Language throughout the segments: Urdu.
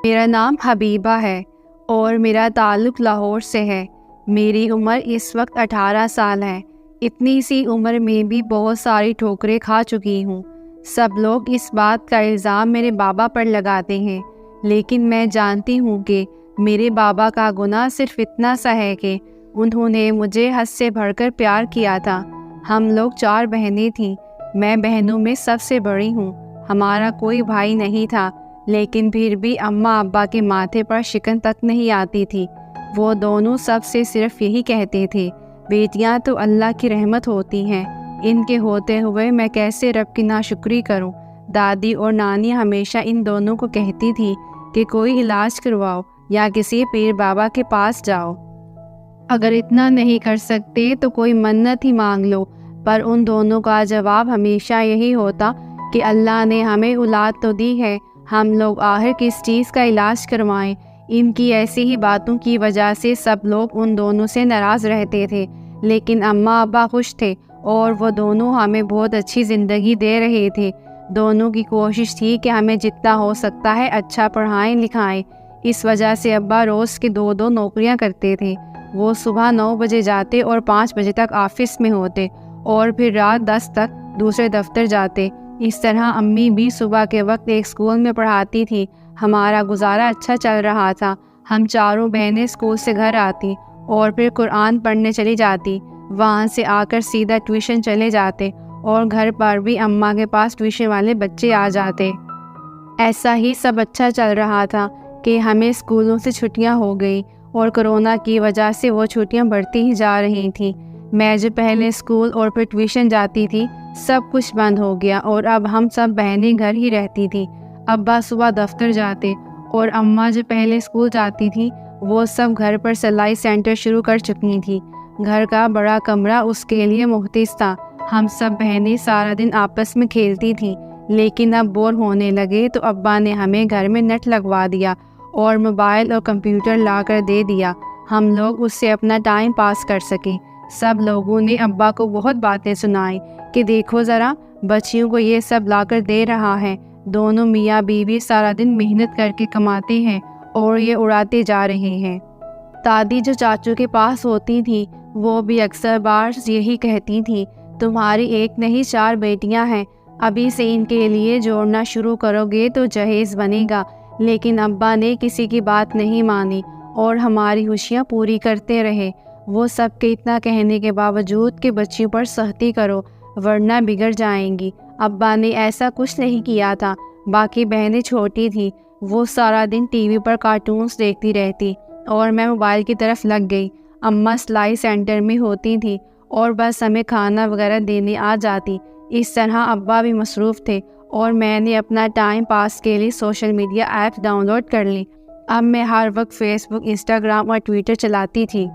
میرا نام حبیبہ ہے اور میرا تعلق لاہور سے ہے۔ میری عمر اس وقت 18 سال ہے۔ اتنی سی عمر میں بھی بہت ساری ٹھوکریں کھا چکی ہوں۔ سب لوگ اس بات کا الزام میرے بابا پر لگاتے ہیں، لیکن میں جانتی ہوں کہ میرے بابا کا گناہ صرف اتنا سا ہے کہ انہوں نے مجھے حد سے بڑھ کر پیار کیا تھا۔ ہم لوگ 4 بہنیں تھیں، میں بہنوں میں سب سے بڑی ہوں۔ ہمارا کوئی بھائی نہیں تھا، لیکن پھر بھی اماں ابا کے ماتھے پر شکن تک نہیں آتی تھی۔ وہ دونوں سب سے صرف یہی کہتے تھے، بیٹیاں تو اللہ کی رحمت ہوتی ہیں، ان کے ہوتے ہوئے میں کیسے رب کی ناشکری کروں۔ دادی اور نانی ہمیشہ ان دونوں کو کہتی تھی کہ کوئی علاج کرواؤ یا کسی پیر بابا کے پاس جاؤ، اگر اتنا نہیں کر سکتے تو کوئی منت ہی مانگ لو۔ پر ان دونوں کا جواب ہمیشہ یہی ہوتا کہ اللہ نے ہمیں اولاد تو دی ہے، ہم لوگ آخر کس چیز کا علاج کروائیں۔ ان کی ایسی ہی باتوں کی وجہ سے سب لوگ ان دونوں سے ناراض رہتے تھے، لیکن اماں ابا خوش تھے اور وہ دونوں ہمیں بہت اچھی زندگی دے رہے تھے۔ دونوں کی کوشش تھی کہ ہمیں جتنا ہو سکتا ہے اچھا پڑھائیں لکھائیں۔ اس وجہ سے ابا روز کی 2 نوکریاں کرتے تھے۔ وہ صبح 9 بجے جاتے اور 5 بجے تک آفس میں ہوتے اور پھر رات 10 تک دوسرے دفتر جاتے۔ اس طرح امی بھی صبح کے وقت ایک اسکول میں پڑھاتی تھی۔ ہمارا گزارا اچھا چل رہا تھا۔ ہم چاروں بہنیں اسکول سے گھر آتی اور پھر قرآن پڑھنے چلی جاتی، وہاں سے آ کر سیدھا ٹیوشن چلے جاتے اور گھر پر بھی اماں کے پاس ٹیوشن والے بچے آ جاتے۔ ایسا ہی سب اچھا چل رہا تھا کہ ہمیں اسکولوں سے چھٹیاں ہو گئی اور کرونا کی وجہ سے وہ چھٹیاں بڑھتی ہی جا رہی تھیں۔ میں جو پہلے اسکول اور پھر ٹیوشن جاتی تھی، سب کچھ بند ہو گیا اور اب ہم سب بہنیں گھر ہی رہتی تھی۔ ابا صبح دفتر جاتے اور اماں جو پہلے اسکول جاتی تھی وہ سب گھر پر سلائی سینٹر شروع کر چکی تھی۔ گھر کا بڑا کمرہ اس کے لیے مختص تھا۔ ہم سب بہنیں سارا دن آپس میں کھیلتی تھیں، لیکن اب بور ہونے لگے تو ابا نے ہمیں گھر میں نیٹ لگوا دیا اور موبائل اور کمپیوٹر لا کر دے دیا، ہم لوگ اس سے اپنا ٹائم پاس کر سکیں۔ سب لوگوں نے ابا کو بہت باتیں سنائیں کہ دیکھو ذرا، بچیوں کو یہ سب لا کر دے رہا ہے، دونوں میاں بیوی سارا دن محنت کر کے کماتے ہیں اور یہ اڑاتے جا رہے ہیں۔ دادی جو چاچو کے پاس ہوتی تھی وہ بھی اکثر بار یہی کہتی تھی، تمہاری ایک نہیں 4 بیٹیاں ہیں، ابھی سے ان کے لیے جوڑنا شروع کرو گے تو جہیز بنے گا۔ لیکن ابا نے کسی کی بات نہیں مانی اور ہماری خوشیاں پوری کرتے رہے۔ وہ سب کے اتنا کہنے کے باوجود کہ بچیوں پر سختی کرو ورنہ بگڑ جائیں گی، ابا نے ایسا کچھ نہیں کیا تھا۔ باقی بہنیں چھوٹی تھیں، وہ سارا دن ٹی وی پر کارٹونز دیکھتی رہتی اور میں موبائل کی طرف لگ گئی۔ اماں سلائی سینٹر میں ہوتی تھی اور بس ہمیں کھانا وغیرہ دینے آ جاتی۔ اس طرح ابا بھی مصروف تھے اور میں نے اپنا ٹائم پاس کے لیے social media app download کر لی۔ اب میں ہر وقت فیس بک، انسٹاگرام اور ٹویٹر چلاتی تھی۔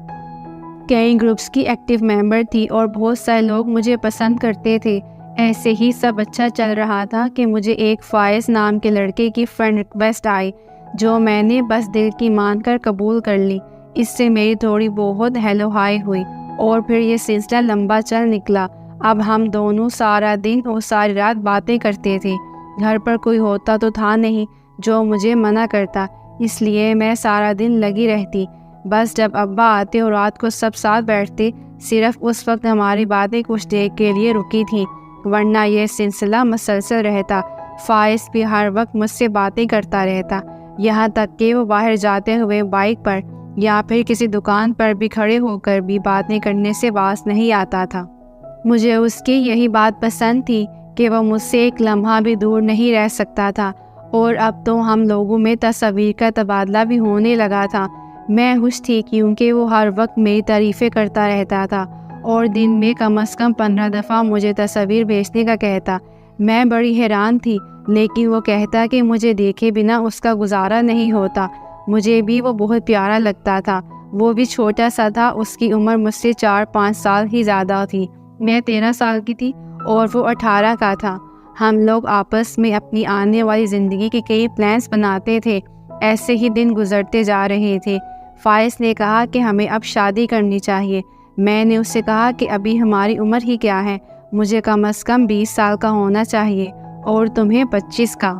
کئی گروپس کی ایکٹیو ممبر تھی اور بہت سارے لوگ مجھے پسند کرتے تھے۔ ایسے ہی سب اچھا چل رہا تھا کہ مجھے ایک فائز نام کے لڑکے کی فرینڈ ریکویسٹ آئی، جو میں نے بس دل کی مان کر قبول کر لی۔ اس سے میری تھوڑی بہت ہیلو ہائی ہوئی اور پھر یہ سلسلہ لمبا چل نکلا۔ اب ہم دونوں سارا دن اور ساری رات باتیں کرتے تھے۔ گھر پر کوئی ہوتا تو تھا نہیں جو مجھے منع کرتا، اس لیے میں سارا دن لگی رہتی۔ بس جب ابا آتے اور رات کو سب ساتھ بیٹھتے، صرف اس وقت ہماری باتیں کچھ دیر کے لیے رکی تھیں، ورنہ یہ سلسلہ مسلسل رہتا۔ فائز بھی ہر وقت مجھ سے باتیں کرتا رہتا، یہاں تک کہ وہ باہر جاتے ہوئے بائک پر یا پھر کسی دکان پر بھی کھڑے ہو کر بھی باتیں کرنے سے باز نہیں آتا تھا۔ مجھے اس کی یہی بات پسند تھی کہ وہ مجھ سے ایک لمحہ بھی دور نہیں رہ سکتا تھا، اور اب تو ہم لوگوں میں تصاویر کا تبادلہ بھی ہونے لگا تھا۔ میں خوش تھی کیونکہ وہ ہر وقت میری تعریفیں کرتا رہتا تھا اور دن میں کم از کم 15 دفعہ مجھے تصاویر بھیجنے کا کہتا۔ میں بڑی حیران تھی، لیکن وہ کہتا کہ مجھے دیکھے بنا اس کا گزارا نہیں ہوتا۔ مجھے بھی وہ بہت پیارا لگتا تھا۔ وہ بھی چھوٹا سا تھا، اس کی عمر مجھ سے 4-5 سال ہی زیادہ تھی۔ میں 13 سال کی تھی اور وہ 18 کا تھا۔ ہم لوگ آپس میں اپنی آنے والی زندگی کے کئی پلانس بناتے تھے۔ ایسے ہی دن گزرتے جا رہے تھے۔ فائز نے کہا کہ ہمیں اب شادی کرنی چاہیے۔ میں نے اس سے کہا کہ ابھی ہماری عمر ہی کیا ہے، مجھے کم از کم 20 سال کا ہونا چاہیے اور تمہیں 25 کا۔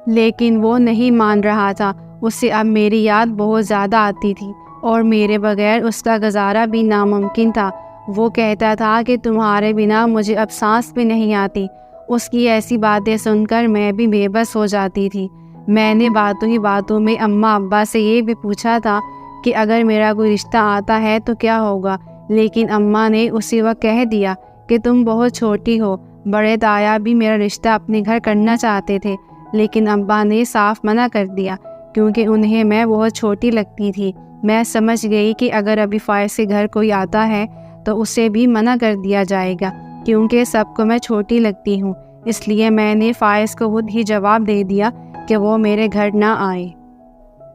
لیکن وہ نہیں مان رہا تھا۔ اسے اب میری یاد بہت زیادہ آتی تھی اور میرے بغیر اس کا گزارا بھی ناممکن تھا۔ وہ کہتا تھا کہ تمہارے بنا مجھے اب سانس بھی نہیں آتی۔ اس کی ایسی باتیں سن کر میں بھی بے بس ہو جاتی تھی۔ میں نے باتوں ہی باتوں میں اماں ابا سے یہ بھی پوچھا تھا کہ اگر میرا کوئی رشتہ آتا ہے تو کیا ہوگا، لیکن اماں نے اسی وقت کہہ دیا کہ تم بہت چھوٹی ہو۔ بڑے تایا بھی میرا رشتہ اپنے گھر کرنا چاہتے تھے، لیکن ابا نے صاف منع کر دیا کیونکہ انہیں میں بہت چھوٹی لگتی تھی۔ میں سمجھ گئی کہ اگر ابھی فائز کے گھر کوئی آتا ہے تو اسے بھی منع کر دیا جائے گا کیونکہ سب کو میں چھوٹی لگتی ہوں۔ اس لیے میں نے فائز کو خود ہی جواب دے دیا کہ وہ میرے گھر نہ آئے۔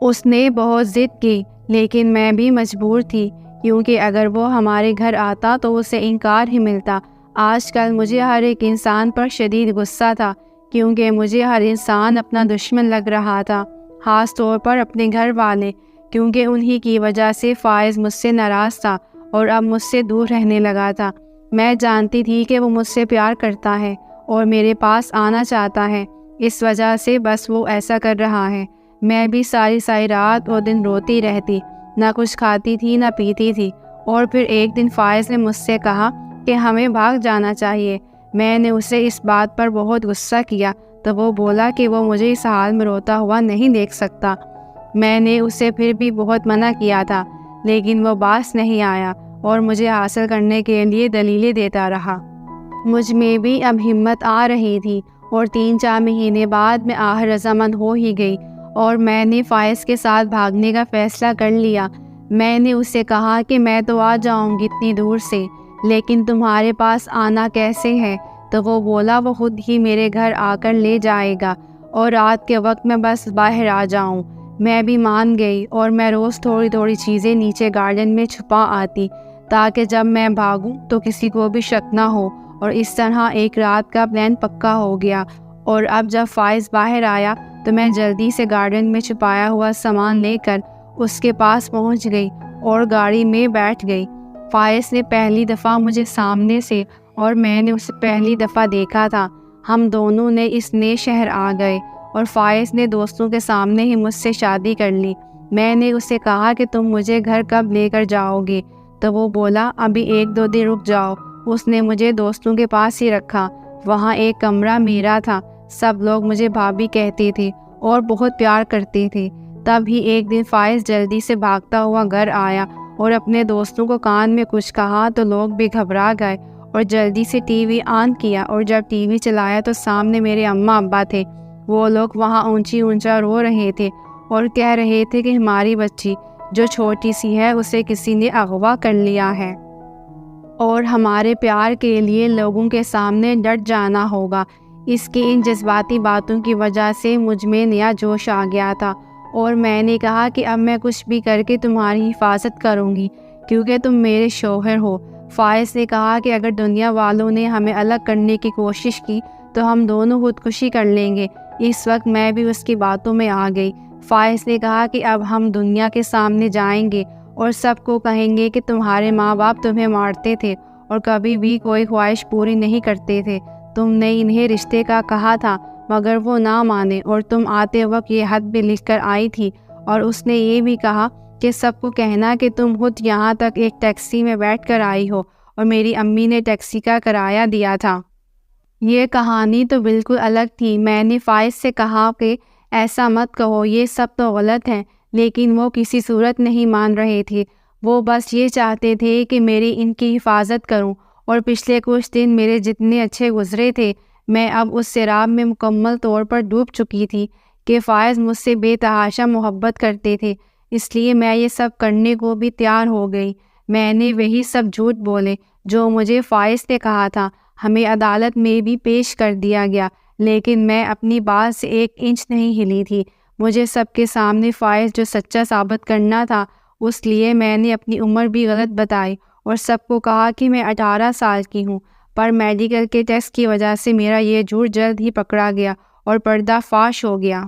اس نے بہت ضد کی لیکن میں بھی مجبور تھی کیونکہ اگر وہ ہمارے گھر آتا تو اسے انکار ہی ملتا۔ آج کل مجھے ہر ایک انسان پر شدید غصہ تھا کیونکہ مجھے ہر انسان اپنا دشمن لگ رہا تھا، خاص طور پر اپنے گھر والے، کیونکہ انہی کی وجہ سے فائز مجھ سے ناراض تھا اور اب مجھ سے دور رہنے لگا تھا۔ میں جانتی تھی کہ وہ مجھ سے پیار کرتا ہے اور میرے پاس آنا چاہتا ہے، اس وجہ سے بس وہ ایسا کر رہا ہے۔ میں بھی ساری رات اور دن روتی رہتی، نہ کچھ کھاتی تھی نہ پیتی تھی۔ اور پھر ایک دن فائز نے مجھ سے کہا کہ ہمیں بھاگ جانا چاہیے۔ میں نے اسے اس بات پر بہت غصہ کیا تو وہ بولا کہ وہ مجھے اس حال میں روتا ہوا نہیں دیکھ سکتا۔ میں نے اسے پھر بھی بہت منع کیا تھا لیکن وہ باز نہیں آیا اور مجھے حاصل کرنے کے لیے دلیلیں دیتا رہا۔ مجھ میں بھی اب ہمت آ رہی تھی اور 3-4 مہینے بعد میں آخر رضامند ہو ہی گئی اور میں نے فائز کے ساتھ بھاگنے کا فیصلہ کر لیا۔ میں نے اسے کہا کہ میں تو آ جاؤں گی اتنی دور سے، لیکن تمہارے پاس آنا کیسے ہے؟ تو وہ بولا وہ خود ہی میرے گھر آ کر لے جائے گا اور رات کے وقت میں بس باہر آ جاؤں۔ میں بھی مان گئی اور میں روز تھوڑی چیزیں نیچے گارڈن میں چھپا آتی تاکہ جب میں بھاگوں تو کسی کو بھی شک نہ ہو، اور اس طرح ایک رات کا پلان پکا ہو گیا۔ اور اب جب فائز باہر آیا تو میں جلدی سے گارڈن میں چھپایا ہوا سامان لے کر اس کے پاس پہنچ گئی اور گاڑی میں بیٹھ گئی۔ فائز نے پہلی دفعہ مجھے سامنے سے اور میں نے اسے پہلی دفعہ دیکھا تھا۔ ہم دونوں نے اس نئے شہر آ گئے اور فائز نے دوستوں کے سامنے ہی مجھ سے شادی کر لی۔ میں نے اسے کہا کہ تم مجھے گھر کب لے کر جاؤ گے؟ تو وہ بولا ابھی 1-2 دن رک جاؤ۔ اس نے مجھے دوستوں کے پاس ہی رکھا۔ وہاں ایک کمرہ میرا تھا۔ سب لوگ مجھے بھابھی کہتے تھے اور بہت پیار کرتے تھے۔ تب ہی ایک دن فائز جلدی سے بھاگتا ہوا گھر آیا اور اپنے دوستوں کو کان میں کچھ کہا تو لوگ بھی گھبرا گئے اور جلدی سے ٹی وی آن کیا، اور جب ٹی وی چلایا تو سامنے میرے اماں ابا تھے۔ وہ لوگ وہاں اونچا رو رہے تھے اور کہہ رہے تھے کہ ہماری بچی جو چھوٹی سی ہے اسے کسی نے اغوا کر لیا ہے اور ہمارے پیار کے لیے لوگوں کے سامنے ڈٹ جانا ہوگا۔ اس کی ان جذباتی باتوں کی وجہ سے مجھ میں نیا جوش آ گیا تھا اور میں نے کہا کہ اب میں کچھ بھی کر کے تمہاری حفاظت کروں گی کیونکہ تم میرے شوہر ہو۔ فائز نے کہا کہ اگر دنیا والوں نے ہمیں الگ کرنے کی کوشش کی تو ہم دونوں خودکشی کر لیں گے۔ اس وقت میں بھی اس کی باتوں میں آ گئی۔ فائز نے کہا کہ اب ہم دنیا کے سامنے جائیں گے اور سب کو کہیں گے کہ تمہارے ماں باپ تمہیں مارتے تھے اور کبھی بھی کوئی خواہش پوری نہیں کرتے تھے۔ تم نے انہیں رشتے کا کہا تھا مگر وہ نہ مانے، اور تم آتے وقت یہ خط بھی لکھ کر آئی تھی، اور اس نے یہ بھی کہا کہ سب کو کہنا کہ تم خود یہاں تک ایک ٹیکسی میں بیٹھ کر آئی ہو اور میری امی نے ٹیکسی کا کرایہ دیا تھا۔ یہ کہانی تو بالکل الگ تھی۔ میں نے فائز سے کہا کہ ایسا مت کہو، یہ سب تو غلط ہے، لیکن وہ کسی صورت نہیں مان رہے تھے۔ وہ بس یہ چاہتے تھے کہ میری ان کی حفاظت کروں، اور پچھلے کچھ دن میرے جتنے اچھے گزرے تھے میں اب اس سیراب میں مکمل طور پر ڈوب چکی تھی کہ فائز مجھ سے بے تحاشا محبت کرتے تھے، اس لیے میں یہ سب کرنے کو بھی تیار ہو گئی۔ میں نے وہی سب جھوٹ بولے جو مجھے فائز نے کہا تھا۔ ہمیں عدالت میں بھی پیش کر دیا گیا لیکن میں اپنی بات سے 1 انچ نہیں ہلی تھی۔ مجھے سب کے سامنے فائز جو سچا ثابت کرنا تھا، اس لیے میں نے اپنی عمر بھی غلط بتائی اور سب کو کہا کہ میں 18 سال کی ہوں، پر میڈیکل کے ٹیسٹ کی وجہ سے میرا یہ جھوٹ جلد ہی پکڑا گیا اور پردہ فاش ہو گیا۔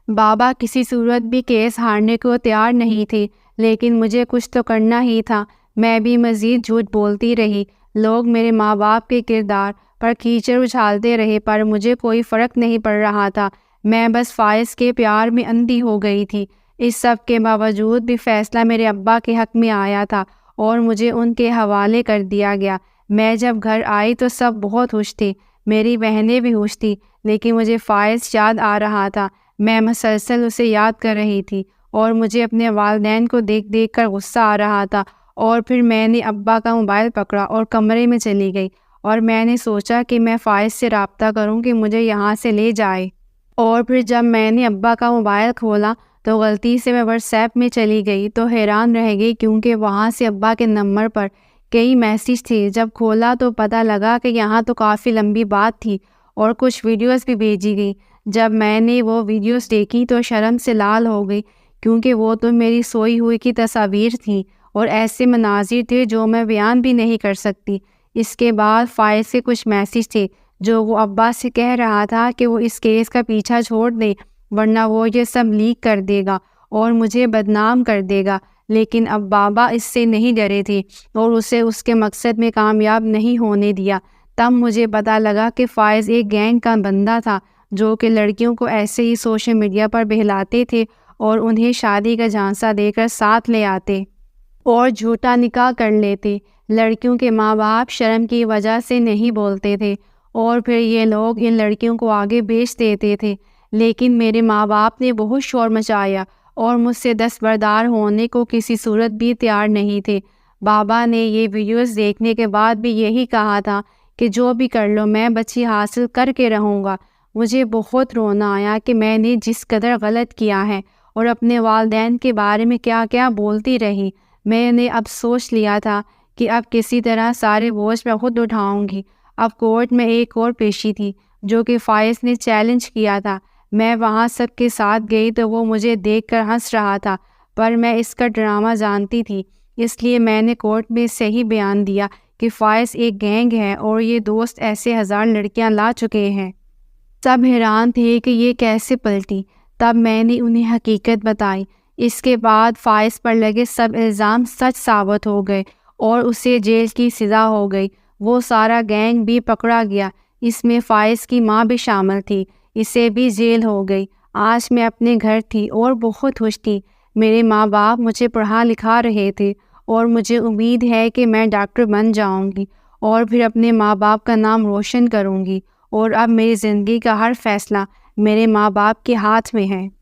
بابا کسی صورت بھی کیس ہارنے کو تیار نہیں تھے لیکن مجھے کچھ تو کرنا ہی تھا۔ میں بھی مزید جھوٹ بولتی رہی۔ لوگ میرے ماں باپ کے کردار پر کیچڑ اچھالتے رہے پر مجھے کوئی فرق نہیں پڑ رہا تھا۔ میں بس فائز کے پیار میں اندھی ہو گئی تھی۔ اس سب کے باوجود بھی فیصلہ میرے ابا کے حق میں آیا تھا اور مجھے ان کے حوالے کر دیا گیا۔ میں جب گھر آئی تو سب بہت خوش تھے، میری بہنیں بھی خوش تھیں، لیکن مجھے فائز یاد آ رہا تھا۔ میں مسلسل اسے یاد کر رہی تھی اور مجھے اپنے والدین کو دیکھ دیکھ کر غصہ آ رہا تھا۔ اور پھر میں نے ابا کا موبائل پکڑا اور کمرے میں چلی گئی اور میں نے سوچا کہ میں فائز سے رابطہ کروں کہ مجھے یہاں سے لے جائے۔ اور پھر جب میں نے ابا کا موبائل کھولا تو غلطی سے میں واٹس ایپ میں چلی گئی تو حیران رہ گئی، کیونکہ وہاں سے ابا کے نمبر پر کئی میسیج تھے۔ جب کھولا تو پتہ لگا کہ یہاں تو کافی لمبی بات تھی اور کچھ ویڈیوز بھی بھیجی گئی۔ جب میں نے وہ ویڈیوز دیکھی تو شرم سے لال ہو گئی، کیونکہ وہ تو میری سوئی ہوئی کی تصاویر تھیں اور ایسے مناظر تھے جو میں بیان بھی نہیں کر سکتی۔ اس کے بعد فائز سے کچھ میسیج تھے جو وہ ابا سے کہہ رہا تھا کہ وہ اس کیس کا پیچھا چھوڑ دے، ورنہ وہ یہ سب لیک کر دے گا اور مجھے بدنام کر دے گا۔ لیکن اب بابا اس سے نہیں ڈرے تھے اور اسے اس کے مقصد میں کامیاب نہیں ہونے دیا۔ تب مجھے پتہ لگا کہ فائز ایک گینگ کا بندہ تھا جو کہ لڑکیوں کو ایسے ہی سوشل میڈیا پر بہلاتے تھے اور انہیں شادی کا جھانسا دے کر ساتھ لے آتے اور جھوٹا نکاح کر لیتے۔ لڑکیوں کے ماں باپ شرم کی وجہ سے نہیں بولتے تھے اور پھر یہ لوگ ان لڑکیوں کو آگے بیچ دیتے تھے۔ لیکن میرے ماں باپ نے بہت شور مچایا اور مجھ سے دستبردار ہونے کو کسی صورت بھی تیار نہیں تھے۔ بابا نے یہ ویڈیوز دیکھنے کے بعد بھی یہی کہا تھا کہ جو بھی کر لو میں بچی حاصل کر کے رہوں گا۔ مجھے بہت رونا آیا کہ میں نے جس قدر غلط کیا ہے اور اپنے والدین کے بارے میں کیا کیا بولتی رہی۔ میں نے اب سوچ لیا تھا کہ اب کسی طرح سارے بوجھ میں خود اٹھاؤں گی۔ اب کورٹ میں ایک اور پیشی تھی جو کہ فائز نے چیلنج کیا تھا۔ میں وہاں سب کے ساتھ گئی تو وہ مجھے دیکھ کر ہنس رہا تھا، پر میں اس کا ڈرامہ جانتی تھی، اس لیے میں نے کورٹ میں صحیح بیان دیا کہ فائز ایک گینگ ہے اور یہ دوست ایسے 1000 لڑکیاں لا چکے ہیں۔ سب حیران تھے کہ یہ کیسے پلٹی۔ تب میں نے انہیں حقیقت بتائی۔ اس کے بعد فائز پر لگے سب الزام سچ ثابت ہو گئے اور اسے جیل کی سزا ہو گئی۔ وہ سارا گینگ بھی پکڑا گیا، اس میں فائز کی ماں بھی شامل تھی، اسے بھی جیل ہو گئی۔ آج میں اپنے گھر تھی اور بہت خوش تھی۔ میرے ماں باپ مجھے پڑھا لکھا رہے تھے اور مجھے امید ہے کہ میں ڈاکٹر بن جاؤں گی اور پھر اپنے ماں باپ کا نام روشن کروں گی، اور اب میری زندگی کا ہر فیصلہ میرے ماں باپ کے ہاتھ میں ہے۔